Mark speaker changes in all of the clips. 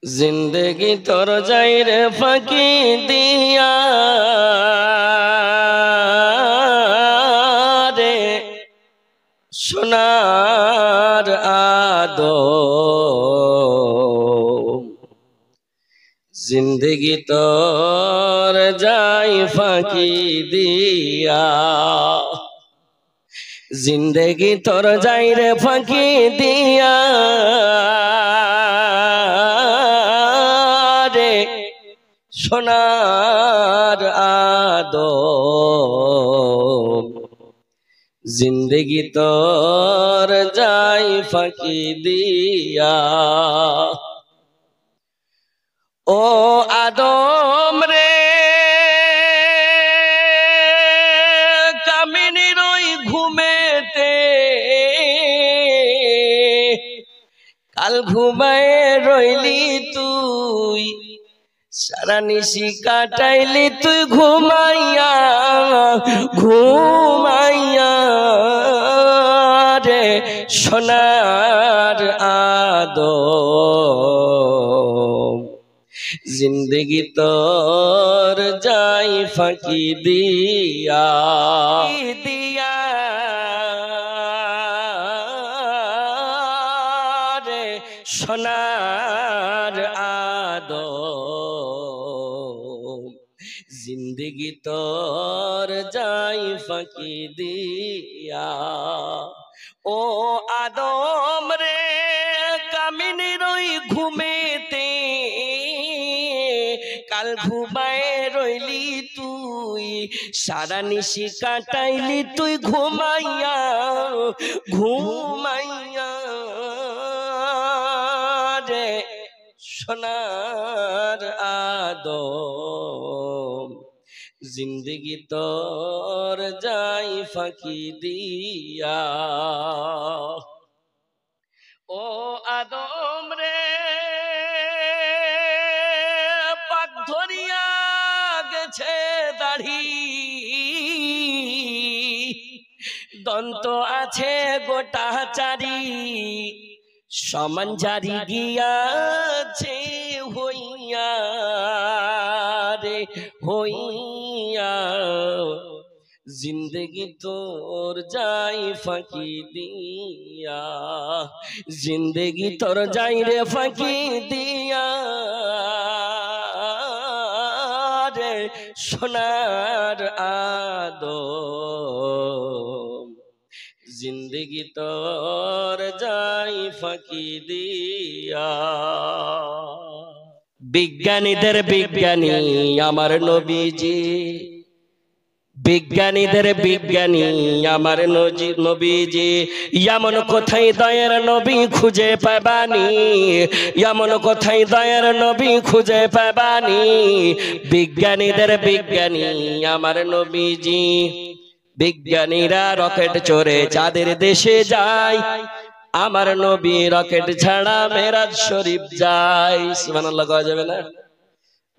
Speaker 1: जिंदगी तोर जाई रे फाकी दिया रे सोनार आदो जिंदगी तोर जाई फाकी दिया जिंदगी तोर जाई रे फाकी दिया सोनार आदो जिंदगी तोर जाई फाकी दिया ओ आदम रे कामिनी रोई घूमेते काल घुमाए रोइली तुई सारा निशी काटाइली तु घुमाइया घुमाइया रे सोनार आदो जिंदगी तोर जाई फाकी दिया दिया रे सोनार आदो जिंदगी तोर जाई फाकी दिया ओ आदम रे कामिनी रोई घूमेते काल घुमाए रोइली तुई सारा निशी काटाइली तुई घुमाइया घुमाइया रे सोनार आदो जिंदगी तोर जाई फाकी दिया ओ आदम रे पाक धरिया गेछे दाढ़ी दंत आछे गोटा चारी समान जारी गियाछे हइया रे हइया जिंदगी तोर जाई फाकी दिया जिंदगी तोर जाई रे फाकी दिया रे सोनार आदो जिंदगी तोर जाई फाकी दिया বিজ্ঞানীদের বিজ্ঞানী আমার নবীজি বিজ্ঞানীদের বিজ্ঞানী আমার নবীজি এমন কোথায় দয়ার নবী খুঁজে পাবানি এমন কোথায় দয়ার নবী খুঁজে পাবানি বিজ্ঞানীদের বিজ্ঞানী আমার নবীজি বিজ্ঞানীরা রকেট চড়ে চাঁদের দেশে যায় আমার নবী রকেট ছাড়া মেরাজ শরীফ যায় সুবহানাল্লাহ কওয়া যাবে না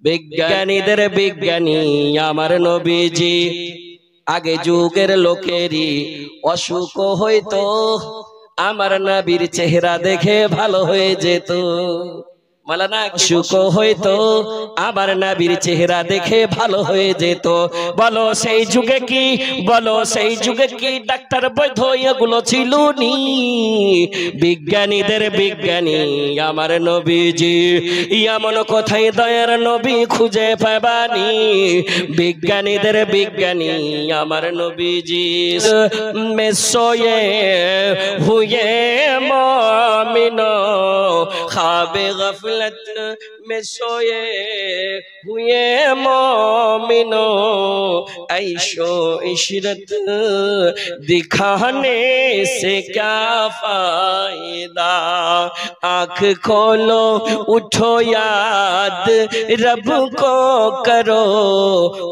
Speaker 1: বিজ্ঞানীদের বিজ্ঞানী আমার নবীজি আগে যুগের লোকেরই অসুখ হইতো আমার নবীর চেহারা দেখে ভালো হয়ে যেত মালানা অসুখ হইতো আমার নবীর চেহারা দেখে ভালো হয়ে যেত বলো সেই যুগে কি ডাক্তার বৈদ্য এগুলো ছিল নি বিজ্ঞানীদের বিজ্ঞানী আমার নবীজি এমন কোথায় দয়ার নবী খুঁজে পাবানি বিজ্ঞানীদের বিজ্ঞানী আমার নবীজি মেসোয়ে হুয়ে মুমিনো খাবে গফলत में सोए हुए मोमिनो ऐशो इशरत दिखाने से क्या फायदा आँख खोलो उठो याद रब को करो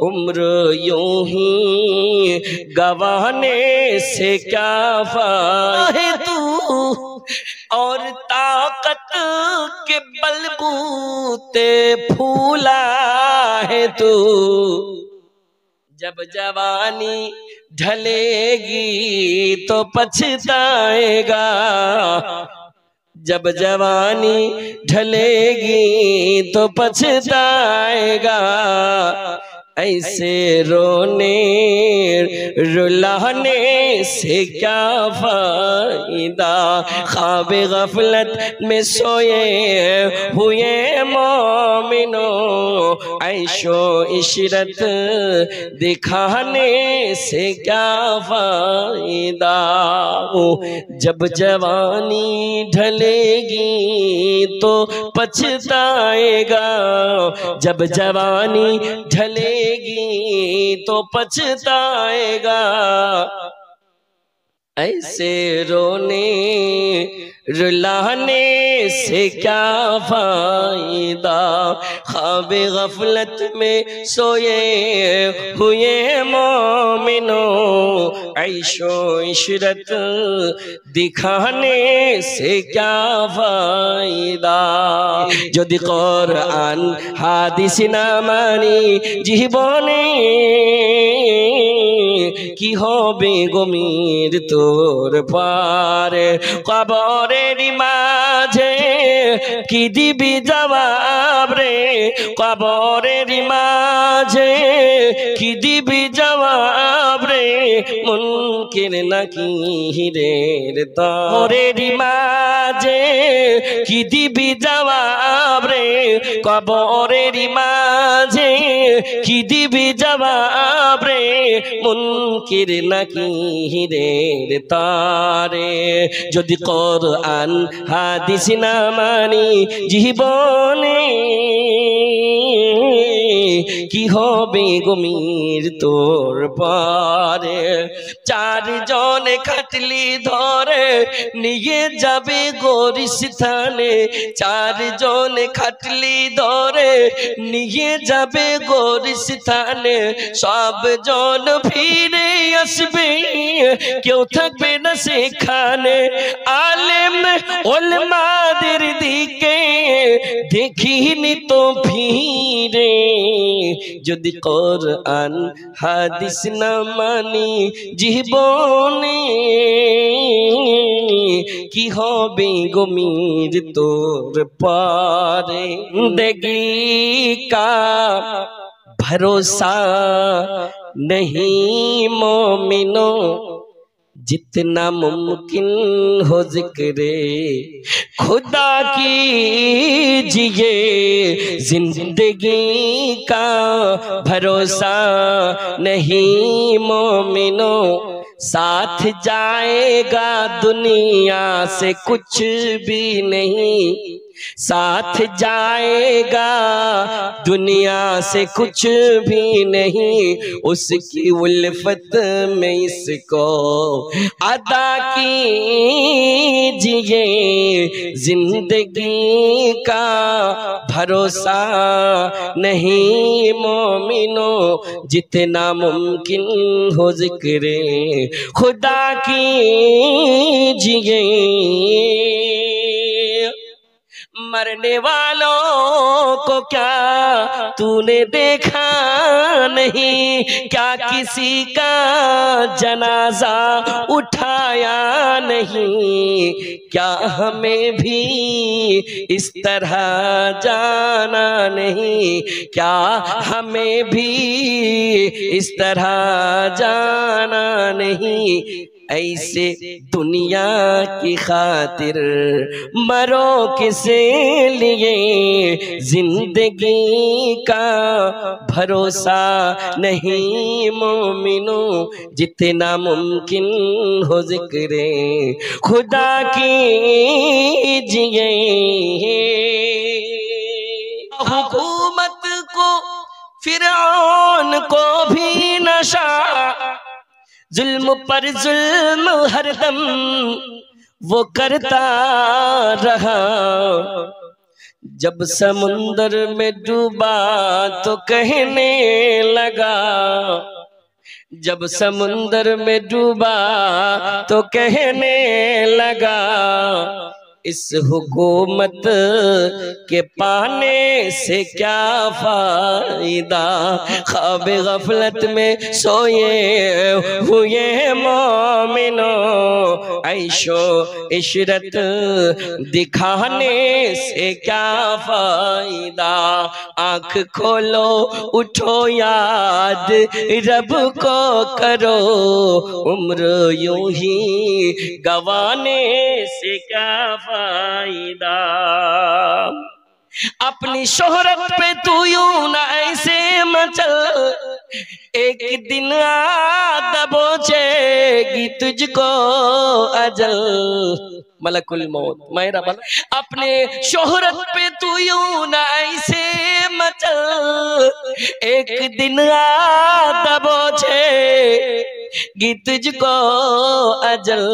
Speaker 1: उम्र यूं ही गवाने से क्या फायदा तू और ताकत के बलबूते फूला है तू जब जवानी ढलेगी तो पछताएगा जब जवानी ढलेगी तो पछताएगा, ऐसे रोने रुलाने से क्या फायदा। ख्वाब गफलत में सोए हुए मोमिनो, ऐशो इशरत दिखाने से क्या फायदा। जब जवानी ढलेगी तो पछताएगा, जब जवानी ढलेगी तो पछताएगा, ऐसे रोने रुलाने से क्या फायदा। ख्वाब गफलत में सोए हुए मोमिनो, ऐशो इशरत दिखाने से क्या फायदा। যদি কোরআন হাদিস না মানি জীবনে, কি হবে গমির তোর পারে। কবরের মাঝে কি দিবি জবাব রে, কবরের মাঝে কি দিবি জবাব রে। মুনকির নাকিরের তোরের মাঝে কি দিবি জবাব রে, কবরের মাঝে কি দিবি জবাব রে। মুনকির নাকিরের তারে যদি কোরআন হাদিস না মানি জীবনে, কি হবে গমির তোর পারে। চারজন খাটলি ধরে নিয়ে যাবে গোরস্থানে, চারজন খাটলি ধরে নিয়ে যাবে গোরস্থানে। সবজন ফিরে আসবে, কেউ থাকবে না সেখানে। আলেম ওলমাদের দিকে দেখিনি তো ফিরে, যদি কোরআন হাদিস না মানি জীবনে, কি হবে গমির তোর পারে। জিंदगी का भरोसा नहीं मोमिनो, जितना मुमकिन हो जिक्रे खुदा कीजिए। जिंदगी का भरोसा नहीं मोमिनो, साथ जाएगा दुनिया से कुछ भी नहीं, साथ जाएगा दुनिया से कुछ भी नहीं। उसकी उल्फत में इसको अदा कीजिए। जिंदगी का भरोसा नहीं मोमिनो, जितना मुमकिन हो जिक्रे खुदा कीजिए। मरने वालों को क्या तूने देखा नहीं, क्या किसी का जनाजा उठाया नहीं। क्या हमें भी इस तरह जाना नहीं, क्या हमें भी इस तरह जाना नहीं। ऐसे दुनिया की खातिर मरो किसे लिए। जिंदगी का भरोसा नहीं मोमिनो, जितना मुमकिन हो जिक्रे खुदा कीजिए। हुकूमत को फिरौन को भी नशा, जुल्म पर जुल्म हरदम वो करता रहा। जब समुंदर में डूबा तो कहने लगा, जब समुंदर में डूबा तो कहने लगा, इस हुकूमत के पाने से क्या फायदा, ख्वाब गफलत में सोए हुए मोमिनो, ऐशो इशरत दिखाने से क्या फायदा। आँख खोलो उठो याद रब को करो, उम्र यूं ही गवाने से क्या फायदा। अपनी शोहरत पे तू यूं ना ऐसे मचल, एक दिन आ दबोचेगी तुझको अजल। मलकुल मौत मेरा बल। अपने शोहरत पे तू यूं ना ऐसे मचल, एक दिन आ दबोचेगी तुझको अजल।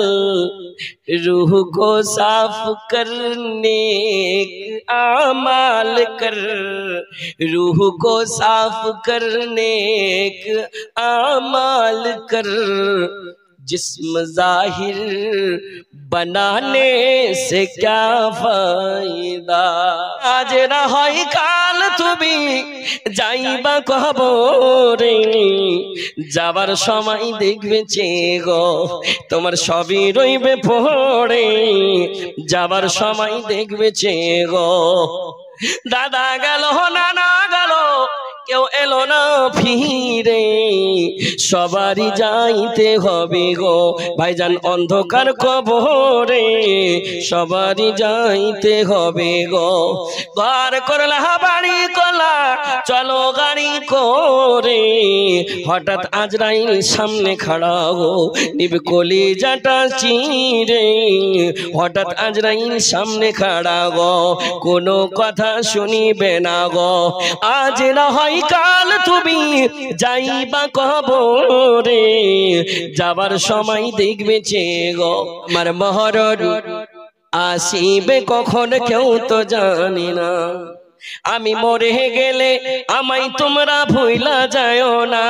Speaker 1: रूह को साफ करने आमाल कर, रूह को साफ करने आमाल कर, जिस्म जाहिर बनाने से क्या फायदा। आज ना হয় কাল তুমি যাইবা কবরে, যাবার সময় দেখবে চেগো তোমার সবই রইবে পড়ে, যাবার সময় দেখবে চেগো। দাদা গেল নানা গেল কেউ এলো না ফিরে, সবারই যাইতে হবে গো ভাইজান অন্ধকার কবরে, সবারই যাইতে হবে গো। ঘর করলা বাড়ি করলা চলো গাড়ি করে, হঠাৎ আজরাইল সামনে খাড়া গো নিবে কলিজাটা চিরে, হঠাৎ আজরাইল সামনে খাড়া গো কোনো কথা শুনিবে না গো। আজ না হয় কাল তুমি যাইবা কবরে, যাবার সময় দেখবে চেগো আমার মহরর আসিবে কখন কেউ তো জানি না। আমি মরে গেলে আমায় তোমরা ভুইলা যাও না।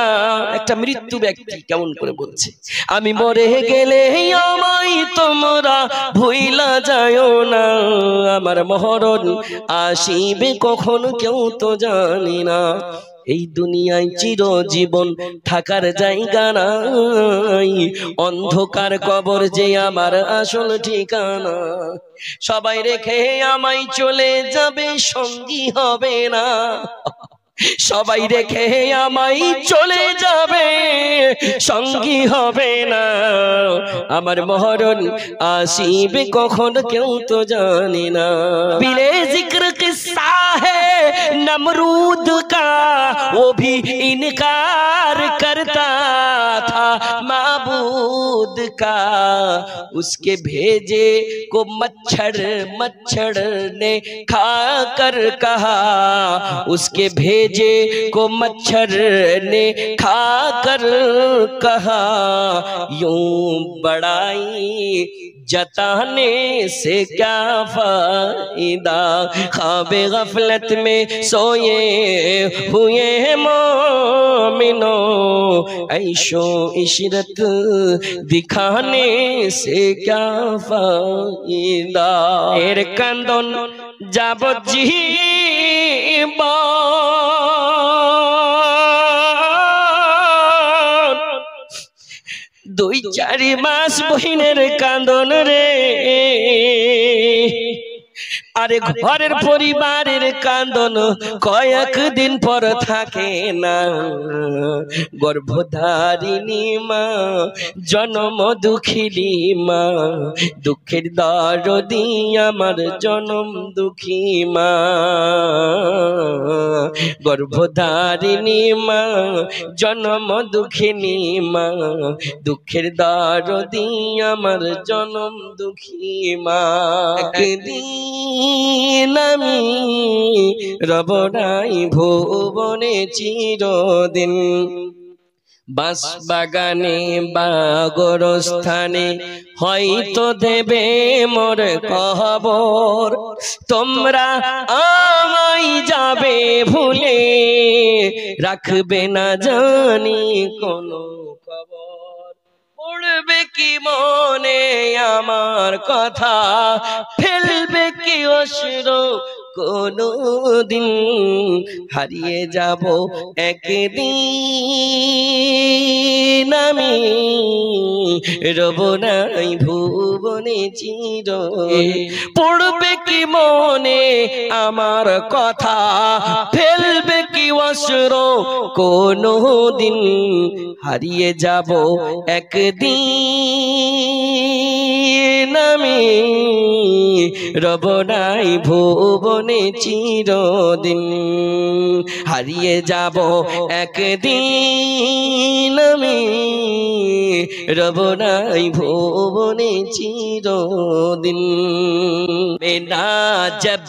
Speaker 1: একটা মৃত্যু ব্যক্তি কেমন করে বলছে, আমি মরে গেলে আমায় তোমরা ভুইলা যাও না। আমার মহরণ আসিবে কখন কেউ তো জানি না। এই দুনিয়ায় চিরজীবন থাকার জায়গা নাই, অন্ধকার কবর যে আমার আসল ঠিকানা। সবাই রেখে আমায় চলে যাবে সঙ্গী হবে না, সবাই রেখে আমায় চলে যাবে সঙ্গী হবে না। আমার মহরণ আসিবে কখন কেউ তো জানি না। বিলে जिक्र किस्सा है नमरूद का, वो भी इनकार करता था माबूद का। उसके भेजे को मच्छर मच्छर ने खाकर कहा, उसके भेजे को मच्छर ने खाकर कहा, यूं बड़ाई जताने से क्या फायदा। ख्वाबे गफलत में सोए हुए मोमिनो, ऐशो इशरत दिखाने से क्या फायदा। एर कांदन যাবজ্জীবন, দুই চারি মাস বহিনের কান্দন রে, আরে ঘরের পরিবারের কান্দন কয়েকদিন পর থাকে না। গর্ভধারিণী মা জনম দুঃখিনী মা, দুঃখের দরদি আমার জনম দুঃখী মা। গর্ভধারিণী মা জনম দুঃখিনী মা, দুঃখের দরদি আমার জনম দুঃখী মা। একদিন আমি রবনাই ভুবনে চিরদিন, বাঁশ বাগানে বা গোরস্থানে হয়তো দেবে মোর কবর। তোমরা আমায় যাবে ভুলে, রাখবে না জানি কোনো খবর। পড়বে কি মনে আমার কথা, ফেলবে কি অশ্রু কোনদিন, হারিয়ে যাব একদিন আমি, রব নাই ভুবনে চিরদিন। পড়বে কি মনে আমার কথা, ফেলবে কি অশ্রু কোনদিন, হারিয়ে যাব একদিন আমি, রব নাই ভুবনে চিরদিন। হারিয়ে যাব একদিন আমি, রব নাই ভুবনে চিরদিন। बिना जब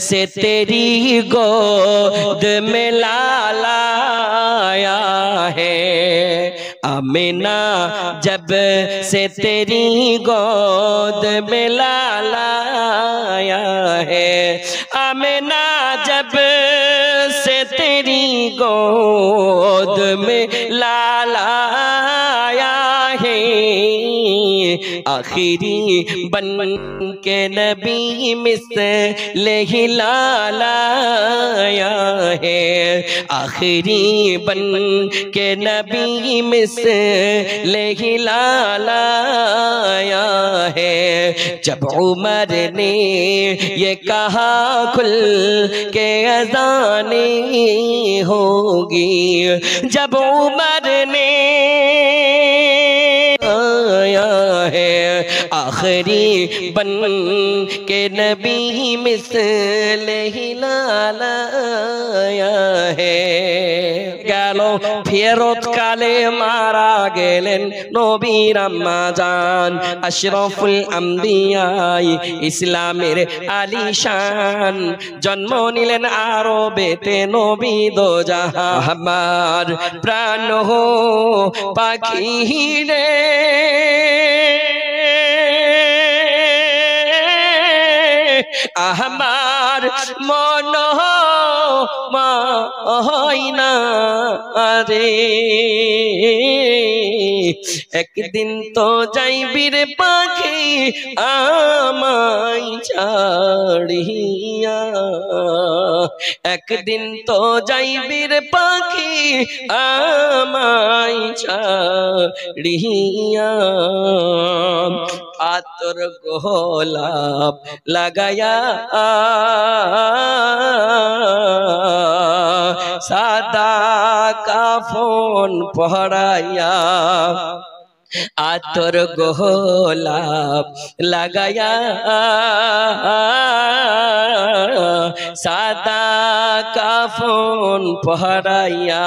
Speaker 1: से तेरी गोद में लाला आया है, आमिना जब से तेरी गोद में लाला आया है, आमिना जब से तेरी गोद में लाला आया है, आखिरी बन के नबी मिसले ही लाया है, आखिरी बन के नबी मिसले ही लाया है। जब उमर ने ये कहा खुल के अज़ाने होगी, जब उमर ने आया है, आखिरी बन के नबी मिसले ही लाया है। গেল ফেরত কালে মারা গেলেন নবীর আম্মা জান, আশরাফুল আম্বিয়াই ইসলামের আলিশান, জন্ম নিলেন আরবেতে নবী দো জাহান। আমার প্রাণ পাখি রে আমার মন মাইনা রে, একদিন তো যাইবি রে পাখি আমায় ছাড়িয়া, একদিন তো যাইবি রে পাখি আমায় ছাড়িয়া। আতর গোলাপ লাগায়া সাদা কাফন পহরাইয়া, আতর গোলাপ লাগায়া সাদা কাফন পহরাইয়া,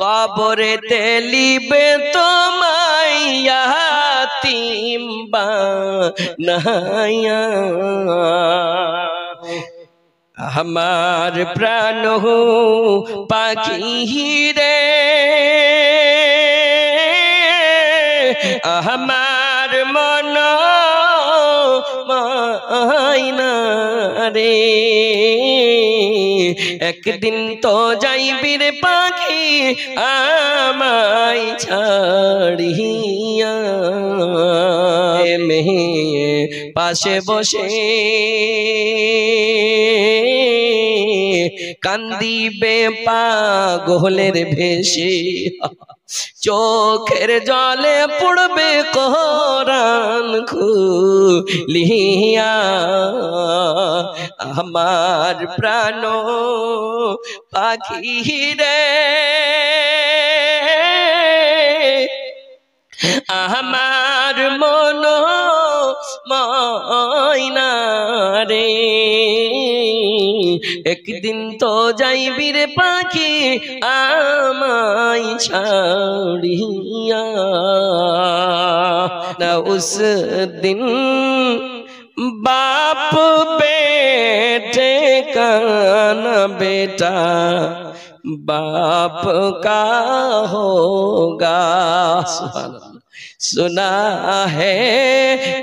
Speaker 1: কবরে তেলিবে তোমায় ইয়াতীম বানায়া। আমার প্রাণ পাখি রে আমার মন মাইনা রে, একদিন তো যাইবি রে পাখি আমায় ছাড়িয়া। মেয়ে পাশে বসে কান্দিবে পাগলের ভেসে, চোখের জলে পড়বে কোরআন খুলিয়া। আমার প্রাণ পাখি রে আমার মন মাইনা রে, একদিন তো যাইবি রে পাখি আমায় ছাড়িয়া। না উস দিন बाप बेटे का न बेटा बाप का होगा। सुना है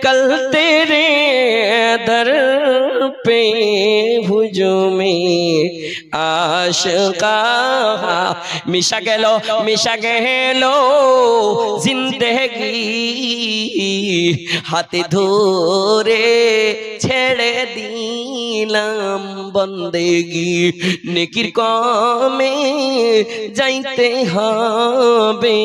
Speaker 1: कल तेरे दर पे हुजूमी आशिका मिशा गेलो जिंदगी हाथे धरे ছেড়ে দিলাম বন্দেগি নেকির কামে যাইতে হবে।